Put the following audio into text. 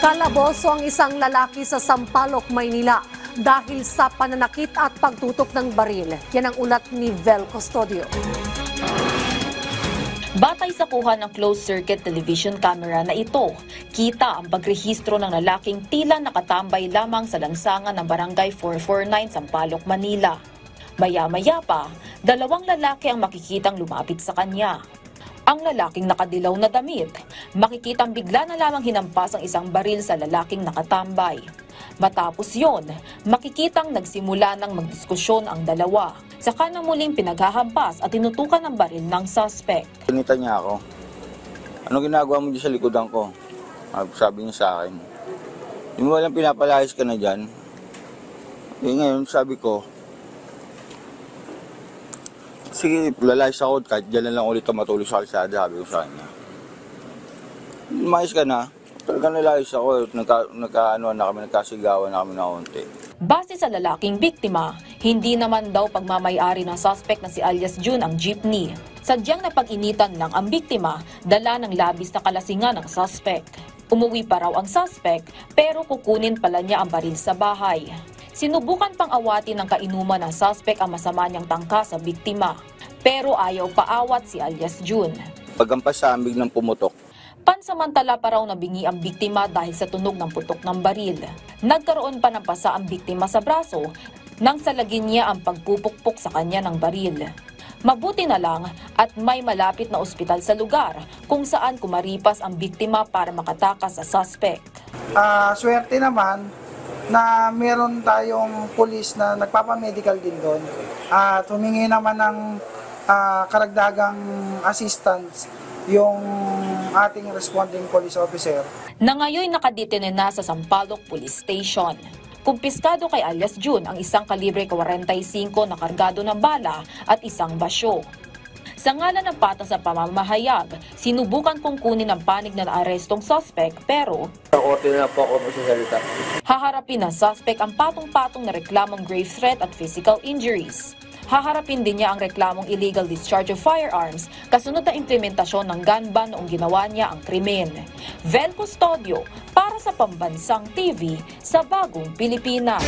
Kalaboso ang isang lalaki sa Sampaloc, Maynila dahil sa pananakit at pagtutok ng baril. Yan ang ulat ni Vel Custodio. Batay sa kuha ng closed-circuit television camera na ito, kita ang pagrehistro ng lalaking tila nakatambay lamang sa lansangan ng Barangay 449, Sampaloc, Manila. Maya-maya pa, dalawang lalaki ang makikitang lumapit sa kanya. Ang lalaking nakadilaw na damit, makikitang bigla na lamang hinampas ang isang baril sa lalaking nakatambay. Matapos yon, makikitang nagsimula ng magdiskusyon ang dalawa. Saka na muling pinaghahampas at tinutukan ng baril ng suspect. Pinita niya ako. Ano ginagawa mo dyan sa likodan ko? Sabi niya sa akin. Hindi mo walang pinapalayas ka na dyan. Ngayon sabi ko, sige, lalayas ako kahit dyan na lang ulit matulog sa kalsada, sabi ko sa kanya. Lumayas ka na. Talagang lalayas ako. Nagkasigawan na kami na konti. Base sa lalaking biktima, hindi naman daw pagmamayari ng suspect na si alias June ang jeepney. Sadyang napag-initan lang ang biktima, dala ng labis na kalasingan ng suspect. Umuwi pa raw ang suspect pero kukunin pala niya ang baril sa bahay. Sinubukan pang awatin ng kainuman ng suspect ang masama niyang tangka sa biktima. Pero ayaw paawat si alias June. Pagkampas sa amig ng pumutok. Pansamantala pa raw nabingi ang biktima dahil sa tunog ng putok ng baril. Nagkaroon pa ng pasa ang biktima sa braso nang salagin niya ang pagpupukpok sa kanya ng baril. Mabuti na lang at may malapit na ospital sa lugar kung saan kumaripas ang biktima para makatakas sa suspect. Swerte naman na meron tayong pulis na nagpapamedical din doon at humingi naman ng karagdagang assistance yung ating responding police officer. Na ngayon nakadetene na sa Sampaloc Police Station. Kumpiskado kay alias June ang isang kalibre 45 na kargado ng bala at isang basyo. Sa ngalan ng patas sa pamamahayag, sinubukan kong kunin ang panig na naarestong suspect pero Order na po ako magsasalita. haharapin ng suspect ang patong-patong na reklamong grave threat at physical injuries. Haharapin din niya ang reklamong illegal discharge of firearms kasunod na implementasyon ng gun ban noong ginawa niya ang krimen. Vel Custodio para sa Pambansang TV sa Bagong Pilipinas.